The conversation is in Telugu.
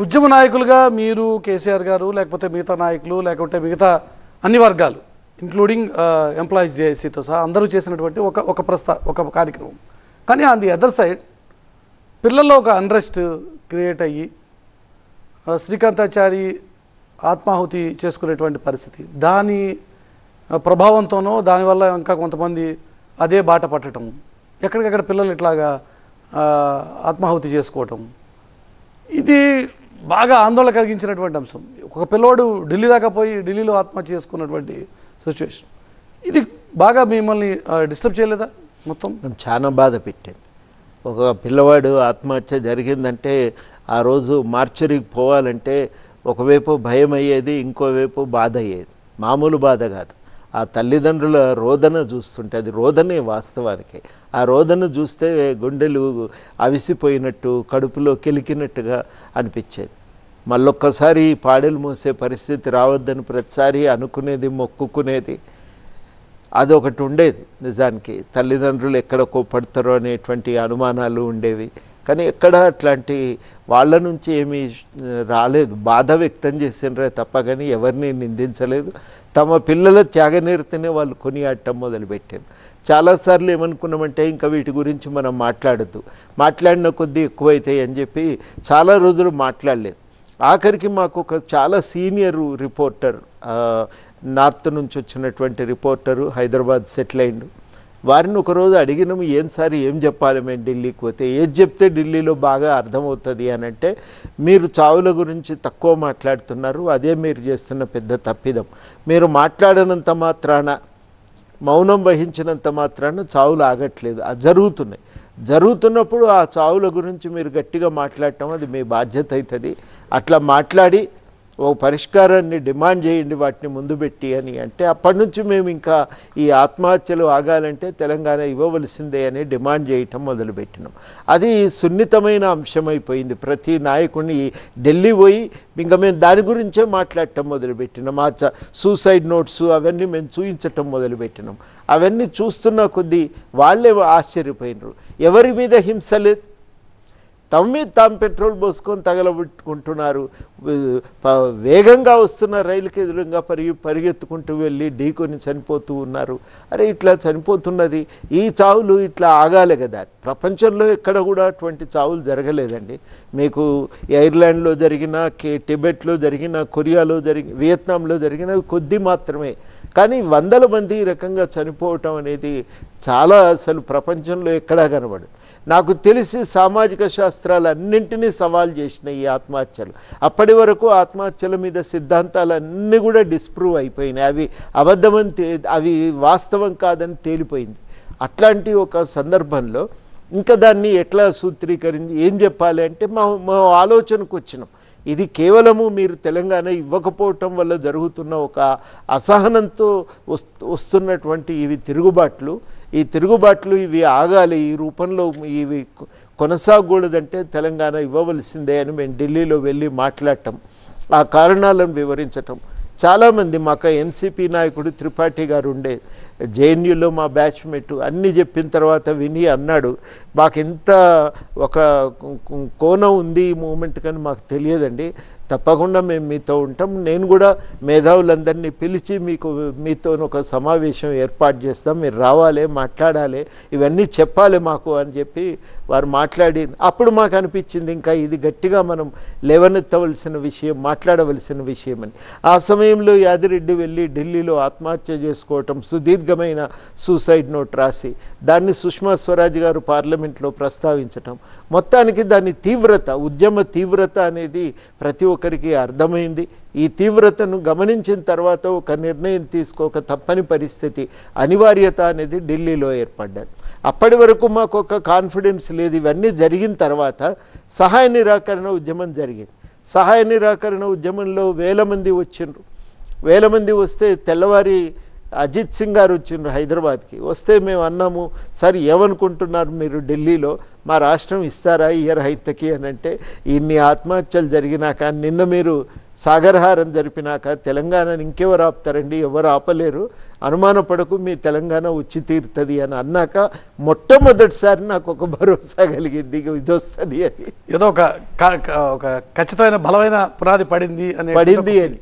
ఉద్యమ నాయకులుగా మీరు కేసీఆర్ గారు లేకపోతే మిగతా నాయకులు లేకపోతే మిగతా అన్ని వర్గాలు ఇంక్లూడింగ్ ఎంప్లాయీస్ జేఏసీతో సహా అందరూ చేసినటువంటి ఒక కార్యక్రమం. కానీ ఆన్ ది అదర్ సైడ్ పిల్లల్లో ఒక అన్రెస్ట్ క్రియేట్ అయ్యి శ్రీకాంతాచారి ఆత్మాహుతి చేసుకునేటువంటి పరిస్థితి, దాని ప్రభావంతోనో దానివల్ల ఇంకా కొంతమంది అదే బాట పట్టడం, ఎక్కడికక్కడ పిల్లలు ఇట్లాగా ఆత్మాహుతి చేసుకోవటం, ఇది బాగా ఆందోళన కలిగించినటువంటి అంశం. ఒక పిల్లోడు ఢిల్లీ దాకా పోయి ఢిల్లీలో ఆత్మహత్య చేసుకున్నటువంటి సిచ్యువేషన్, ఇది బాగా మిమ్మల్ని డిస్టర్బ్ చేయలేదా? మొత్తం చాలా బాధ పెట్టింది. ఒక పిల్లవాడు ఆత్మహత్య జరిగిందంటే ఆ రోజు మార్చరీకి పోవాలంటే ఒకవైపు భయం అయ్యేది, ఇంకోవైపు బాధ అయ్యేది. మామూలు బాధ కాదు. ఆ తల్లిదండ్రుల రోదన చూస్తుంటే, అది రోదనే వాస్తవానికి, ఆ రోదన చూస్తే గుండెలు అవిసిపోయినట్టు, కడుపులో కెలికినట్టుగా అనిపించేది. మళ్ళొక్కసారి పాడెలు మోసే పరిస్థితి రావద్దని ప్రతిసారి అనుకునేది, మొక్కుకునేది. అదొకటి ఉండేది. నిజానికి తల్లిదండ్రులు ఎక్కడ కోపడతారో అనేటువంటి అనుమానాలు ఉండేవి. కానీ ఎక్కడ అట్లాంటి వాళ్ళ నుంచి ఏమీ రాలేదు. బాధ వ్యక్తం చేసినరే తప్ప కానీ ఎవరిని నిందించలేదు. తమ పిల్లల త్యాగనిరతనే వాళ్ళు కొనియాడటం మొదలుపెట్టారు. చాలాసార్లు ఏమనుకున్నామంటే ఇంకా వీటి గురించి మనం మాట్లాడద్దు, మాట్లాడిన కొద్దీ ఎక్కువైతాయి అని చెప్పి చాలా రోజులు మాట్లాడలేదు. ఆఖరికి మాకు ఒక చాలా సీనియర్ రిపోర్టర్, నార్త్ నుంచి వచ్చినటువంటి రిపోర్టరు, హైదరాబాద్ సెటిల్ అయిండు. వారిని ఒకరోజు అడిగినాము, ఏం సార్ ఏం చెప్పాలి మేము ఢిల్లీకి పోతే, ఏది చెప్తే ఢిల్లీలో బాగా అర్థమవుతుంది అని అంటే, మీరు చావుల గురించి తక్కువ మాట్లాడుతున్నారు, అదే మీరు చేస్తున్న పెద్ద తప్పిదం. మీరు మాట్లాడినంత మాత్రాన, మౌనం వహించినంత మాత్రాన చావులు ఆగట్లేదు, అది జరుగుతున్నాయి. జరుగుతున్నప్పుడు ఆ చావుల గురించి మీరు గట్టిగా మాట్లాడటం అది మీ బాధ్యత అవుతుంది. అట్లా మాట్లాడి ఓ పరిష్కారాన్ని డిమాండ్ చేయండి వాటిని ముందు పెట్టి అని అంటే, అప్పటి నుంచి మేము ఇంకా ఈ ఆత్మహత్యలు ఆగాలంటే తెలంగాణ ఇవ్వవలసిందే అని డిమాండ్ చేయటం మొదలుపెట్టినాం. అది సున్నితమైన అంశమైపోయింది. ప్రతి నాయకుడిని ఢిల్లీ పోయి ఇంకా మేము దాని గురించే మాట్లాడటం మొదలుపెట్టినాం. ఆ సూసైడ్ నోట్స్ అవన్నీ మేము చూపించటం మొదలుపెట్టినాం. అవన్నీ చూస్తున్న కొద్దీ వాళ్ళే ఆశ్చర్యపోయినారు. ఎవరి మీద హింస లేదు, తమ మీద తాము పెట్రోల్ పోసుకొని తగలబెట్టుకుంటున్నారు. వేగంగా వస్తున్న రైలుకి ఎదురుగా పరిగెత్తుకుంటూ వెళ్ళి ఢీకొని చనిపోతూ ఉన్నారు. అరే ఇట్లా చనిపోతున్నది, ఈ చావులు ఇట్లా ఆగాలి కదా. ప్రపంచంలో ఎక్కడ కూడా అటువంటి చావులు జరగలేదండి. మీకు ఐర్లాండ్లో జరిగిన, టిబెట్లో జరిగిన, కొరియాలో జరిగిన, వియత్నాంలో జరిగిన కొద్ది మాత్రమే. కానీ వందల మంది ఈ రకంగా చనిపోవటం అనేది చాలా అసలు ప్రపంచంలో ఎక్కడా కనబడదు. నాకు తెలిసి సామాజిక శాస్త్రాలన్నింటినీ సవాల్ చేసిన ఈ ఆత్మహత్యలు, అప్పటి వరకు ఆత్మహత్యల మీద సిద్ధాంతాలన్నీ కూడా డిస్ప్రూవ్ అయిపోయినాయి. అవి అబద్ధమని, అవి వాస్తవం కాదని తేలిపోయింది. అట్లాంటి ఒక సందర్భంలో ఇంకా దాన్ని ఎట్లా సూత్రీకరించి ఏం చెప్పాలి అంటే మా ఆలోచనకు వచ్చినాం. ఇది కేవలము మీరు తెలంగాణ ఇవ్వకపోవటం వల్ల జరుగుతున్న ఒక అసహనంతో వస్తున్నటువంటి ఇవి తిరుగుబాట్లు, ఈ తిరుగుబాట్లు ఇవి ఆగాలి, ఈ రూపంలో ఇవి కొనసాగకూడదంటే తెలంగాణ ఇవ్వవలసిందే అని మేము ఢిల్లీలో వెళ్ళి మాట్లాడటం, ఆ కారణాలను వివరించటం. చాలామంది మాకు ఎన్సీపీ నాయకుడు త్రిపాఠి గారు ఉండే, జేఎన్యూలో మా బ్యాచ్మేట్, అన్నీ చెప్పిన తర్వాత విని అన్నాడు, మాకు ఇంత ఒక కోణం ఉంది ఈ మూమెంట్ కానీ మాకు తెలియదండి, తప్పకుండా మేము మీతో ఉంటాం, నేను కూడా మేధావులందరినీ పిలిచి మీతో ఒక సమావేశం ఏర్పాటు చేస్తాం, మీరు రావాలి, మాట్లాడాలి, ఇవన్నీ చెప్పాలి మాకు అని చెప్పి వారు మాట్లాడి, అప్పుడు మాకు అనిపించింది ఇంకా ఇది గట్టిగా మనం లేవనెత్తవలసిన విషయం, మాట్లాడవలసిన విషయం అని. ఆ సమయంలో యాదిరెడ్డి వెళ్ళి ఢిల్లీలో ఆత్మహత్య చేసుకోవటం, సుదీర్ఘమైన సూసైడ్ నోట్ రాసి దాన్ని సుష్మా స్వరాజ్ గారు పార్లమెంట్లో ప్రస్తావించటం, మొత్తానికి దాని తీవ్రత, ఉద్యమ తీవ్రత అనేది ప్రతి ఒక్కరికి అర్థమైంది. ఈ తీవ్రతను గమనించిన తర్వాత ఒక నిర్ణయం తీసుకోక తప్పని పరిస్థితి, అనివార్యత అనేది ఢిల్లీలో ఏర్పడ్డది. అప్పటి వరకు మాకు ఒక కాన్ఫిడెన్స్ లేదు. ఇవన్నీ జరిగిన తర్వాత సహాయ నిరాకరణ ఉద్యమం జరిగింది. సహాయ నిరాకరణ ఉద్యమంలో వేల మంది వచ్చిండ్రు. వేల మంది వస్తే తెల్లవారి అజిత్ సింగ్ గారు వచ్చిండ్రు హైదరాబాద్కి. వస్తే మేము అన్నాము, సార్ ఏమనుకుంటున్నారు మీరు ఢిల్లీలో, మా రాష్ట్రం ఇస్తారా ఇయర్ హైతకి అని అంటే, ఇన్ని ఆత్మహత్యలు జరిగినాక నిన్న మీరు సాగరహారం జరిపినాక తెలంగాణని ఇంకెవరు ఆపుతారండి, ఎవరు ఆపలేరు, అనుమానపడకు, మీ తెలంగాణ వచ్చి తీరుతుంది అని అన్నాక మొట్టమొదటిసారి నాకు ఒక భరోసా కలిగింది, ఇది వస్తుంది అని, ఏదో ఒక ఖచ్చితమైన బలమైన పునాది పడింది అని.